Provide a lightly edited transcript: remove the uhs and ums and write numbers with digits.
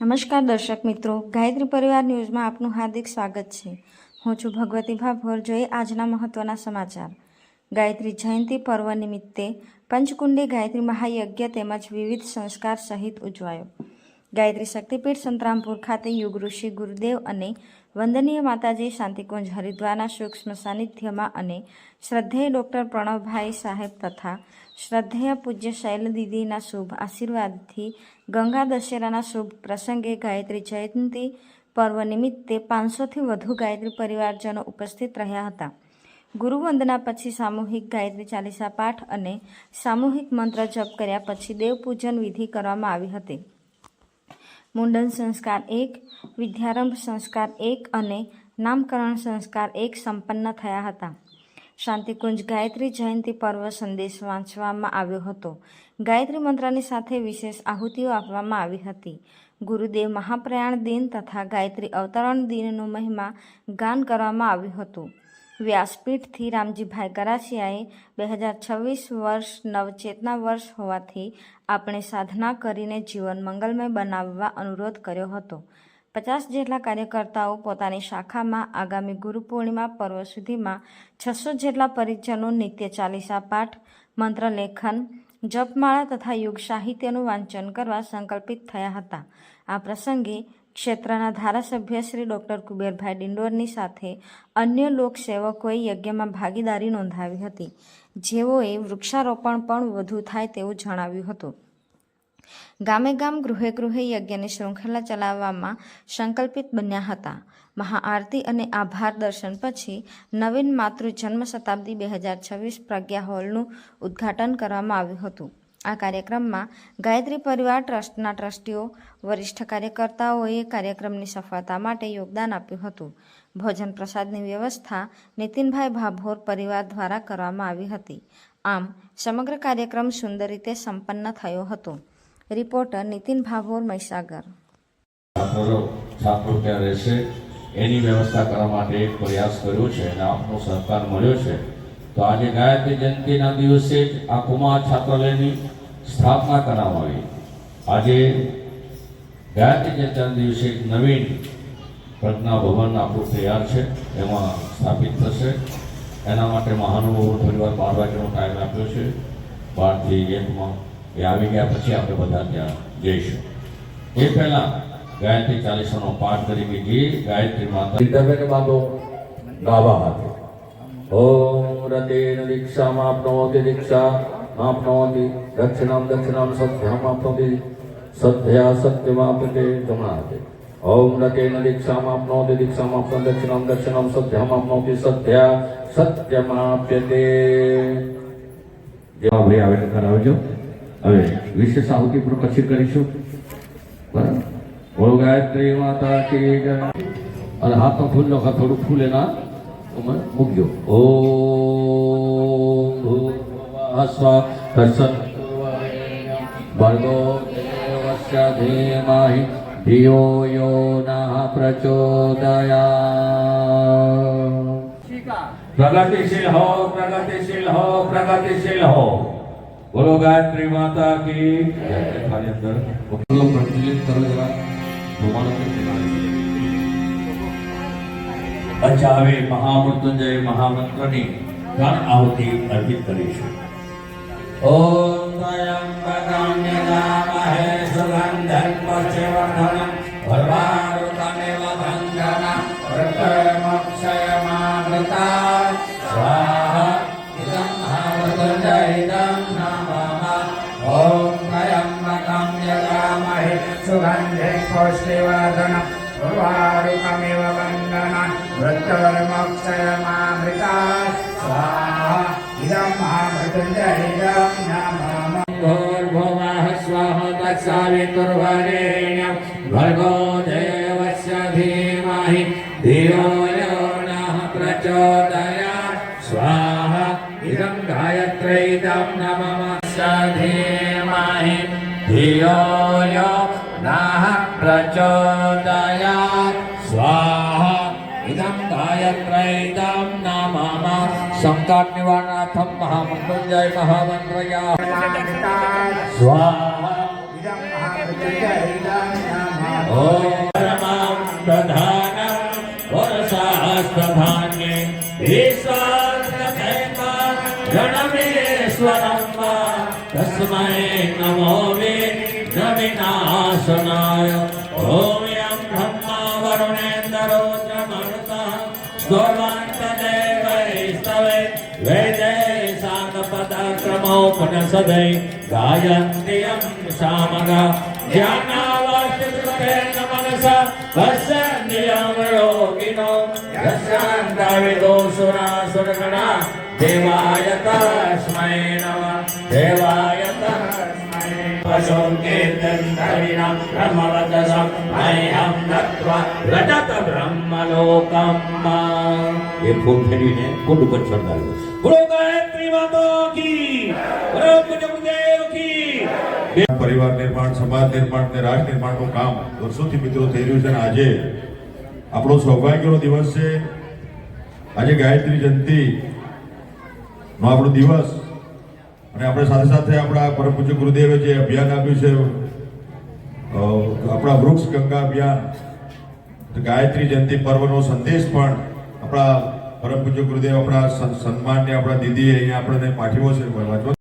નમસ્કાર દર્શક મિત્રો, ગાયત્રી પરિવાર ન્યૂઝમાં આપનું હાર્દિક સ્વાગત છે। હું છું ભગવતી ભાભોર। જોઈએ આજના મહત્વના સમાચાર। ગાયત્રી જયંતિ પર્વ નિમિત્તે પંચકુંડી ગાયત્રી મહાયજ્ઞ તેમજ વિવિધ સંસ્કાર સહિત ઉજવાયો। ગાયત્રી શક્તિપીઠ સંતરામપુર ખાતે યુગ ઋષિ ગુરુદેવ અને વંદનીય માતાજી શાંતિકુંજ હરિદ્વારના સૂક્ષ્મ સાનિધ્યમાં અને શ્રદ્ધેય ડૉક્ટર પ્રણવભાઈ સાહેબ તથા શ્રદ્ધેય પૂજ્ય શૈલ દીદીના શુભ આશીર્વાદથી ગંગા દશેરાના શુભ પ્રસંગે ગાયત્રી જયંતિ પર્વ નિમિત્તે 500થી વધુ ગાયત્રી પરિવારજનો ઉપસ્થિત રહ્યા હતા। ગુરુવંદના પછી સામૂહિક ગાયત્રી ચાલીસા પાઠ અને સામૂહિક મંત્ર જપ કર્યા પછી દેવપૂજન વિધિ કરવામાં આવી હતી। મુંડન સંસ્કાર 1, વિદ્યારંભ સંસ્કાર 1 અને નામકરણ સંસ્કાર 1 સંપન્ન થયા હતા। શાંતિકુંજ ગાયત્રી જયંતિ પર્વ સંદેશ વાંચવામાં આવ્યો હતો। ગાયત્રી મંત્રની સાથે વિશેષ આહુતિઓ આપવામાં આવી હતી। ગુરુદેવ મહાપ્રયાણ દિન તથા ગાયત્રી અવતરણ દિનનું મહિમા ગાન કરવામાં આવ્યું હતું। વ્યાસપીઠથી રામજીભાઈ ગરાસિયાએ 2026 વર્ષ નવચેતના વર્ષ હોવાથી આપણે સાધના કરીને જીવન મંગલમય બનાવવા અનુરોધ કર્યો હતો। 50 જેટલા કાર્યકર્તાઓ પોતાની શાખામાં આગામી ગુરુ પૂર્ણિમા પર્વ સુધીમાં 600 જેટલા પરિજનો નિત્ય ચાલીસા પાઠ, મંત્ર લેખન, જપમાળા તથા યુગ સાહિત્યનું વાંચન કરવા સંકલ્પિત થયા હતા। આ પ્રસંગે ક્ષેત્રના ધારાસભ્ય શ્રી ડૉક્ટર કુબેરભાઈ ડિંડોરની સાથે અન્ય લોકસેવકોએ યજ્ઞમાં ભાગીદારી નોંધાવી હતી, જેઓએ વૃક્ષારોપણ પણ વધુ થાય તેવું જણાવ્યું હતું। ગામે ગામ ગૃહે ગૃહે યજ્ઞની શૃંખલા ચલાવવામાં સંકલ્પિત બન્યા હતા। મહાઆરતી અને આભાર દર્શન પછી નવીન માતૃ જન્મ શતાબ્દી 2026 પ્રજ્ઞા હોલનું ઉદ્ઘાટન કરવામાં આવ્યું હતું। આ કાર્યક્રમમાં ગાયત્રી પરિવાર ટ્રસ્ટના ટ્રસ્ટીઓ, વરિષ્ઠ કાર્યકર્તાઓએ કાર્યક્રમની સફળતા માટે યોગદાન આપ્યું હતું। ભોજન પ્રસાદની વ્યવસ્થા નીતિનભાઈ ભાભોર પરિવાર દ્વારા કરવામાં આવી હતી। આમ સમગ્ર કાર્યક્રમ સુંદર રીતે સંપન્ન થયો હતો। રિપોર્ટર નીતિન ભાભોર, મહીસાગર। છાત્રો ત્યાં રહેશે એની વ્યવસ્થા કરવા માટે એક પ્રયાસ કર્યો છે અને આપનો સહકાર મળ્યો છે। તો આજે ગાયત્રી જયંતિના દિવસે જ આ કુમાર છાત્રાલયની સ્થાપના કરવામાં આવી। આજે ગાયત્રી જયંતિના દિવસે નવીન પ્રજ્ઞા ભવન આપણું તૈયાર છે, એમાં સ્થાપિત થશે। એના માટે મહાનુભાવો થોડીવાર 12 વાગ્યાનો ટાઈમ આપ્યો છે। 12 થી 1 એ આવી ગયા પછી આપણે બધા ત્યાં જઈશું। એ પહેલા ગાયત્રી ચાલીસાનો પાઠ કરી જે ગાયત્રી માતા દીધાબેન બાંધો ડાબા હાથે। ઓમ રતેન દીક્ષામ આપનોતિ દીક્ષા આપનોતિ દક્ષિણામ દક્ષિણામ સત્યામ આપનોતિ સત્યા સત્યમાપતે જમણા હાથે। ઓમ રતેન દીક્ષામ આપનોતિ દીક્ષામ આપનો દક્ષિણામ દક્ષિણામ સત્યામ આપનોતિ સત્યા સત્યમાપ્યતે। જેવા ભાઈ આવે કરાવજો। હવે વિશેષ આહુતિ પણ પછી કરીશું, બરાબર? બોલો ગાયત્રી માતા કી જય। અને હાથનો ફૂલનો થોડું ફૂલ એના મૂકજો। ઓમ ભૂર્ભુવઃ ભર્ગો દેવસ્ય ધીમહિ ધિયો યો નઃ પ્રચોદયાત્। પ્રગતિશીલ હો, પ્રગતિશીલ હો, પ્રગતિશીલ હો। બોલો ગાયત્રી માતા કી જય। ખાલી અંદર પ્રજ્વલિત કરો જરા ધુમાડો। અચ્છા, હવે મહામૃત્યુંજય મહામંત્રની ગણ આહુતિ અર્પિત કરીશું। ઓમ ત્રયંબકં યજામહે સુગંધં પુષ્ટિવર્ધનં ઉર્વારુકમિવ બંધનં મૃત્યુર્મોક્ષયમામૃતાत् સ્વાહા। ઇદં મહામૃત્યુંજયં નમઃ। ઓમ ત્રયંબકં યજામહે સુગંધિં પુષ્ટિવર્ધનં ઉર્વારુકમિવ બંધનં મૃત્યુર્મોક્ષયમામૃતાत् સ્વાહા। ઇદં મહામૃત્યુંજયં નમઃ। ભૂર્ભુવઃ સ્વઃ તત્સવિતુર્વરેણ્યં ભર્ગો દેવસ્ય ધીમહિ ધિયો યો નઃ પ્રચોદયાત્ સ્વાહા। ઇદં ગાયત્રીદં નમઃ ધીમહિ ધિયો યો નઃ પ્રચોદયાત્ સ્વાહા। ઇદં ગાયત્રીદં નમઃ। સંકટ નિવારણાર્થમ મહામૃત્યુંજય મહામંત્રયા સ્વાહા। ઇદં મહામૃત્યુંજય નમઃ। ઓમ પરમં પ્રધાનમ વર્ષાસ્તધાન્યે ઈશ્વરસ્તકૈકા ગણમેશ્વરમ વા તસ્મૈ નમો વિઘ્નવિનાશનાય ઓમ યં બ્રહ્મા વરુણેન્દ્રો બ્રહ્મણુતઃ સ્વર્વાંતદેવૈસ્તવે વેદે સાંગપદક્રમોપનિષદૈ ગાયન્તિયં સામગા જ્ઞાનાવસ્થિતૃતેન મનસા પશ્યન્તિયં યોગિનો યસ્યાન્તવિદોષુરાસુરગણા દેવાય તસ્મૈ નમઃ દેવાય તસ્મૈ વશોં કીર્તનધરિણં બ્રહ્મવચસં મહ્યં નત્વા રજત બ્રહ્મલોકમ એ ફૂલ ફેરવીને કુંડ ઉપર ચડાવ્યો. બોલો ગાયત્રી માતા કી, બોલો પૂજ્ય ગુરુદેવ કી. પરિવાર નિર્માણ, સમાજ નિર્માણ અને રાષ્ટ્ર નિર્માણનું કામ વર્ષોથી મિત્રો થઈ રહ્યું છે અને આજે આપણો સૌભાગ્યનો દિવસ છે. આજે ગાયત્રી જયંતિ નો આપણો દિવસ અને આપણે સાથે સાથે આપણા પરમ પૂજ્ય ગુરુદેવે જે અભિયાન આપ્યું છે આપણા વૃક્ષ ગંગા અભિયાન, ગાયત્રી જયંતિ પર્વનો સંદેશ પણ આપણા પરમ પૂજ્ય ગુરુદેવ આપણા સન્માનને આપણા દીદી અહીંયા આપણને પાઠવ્યો છે.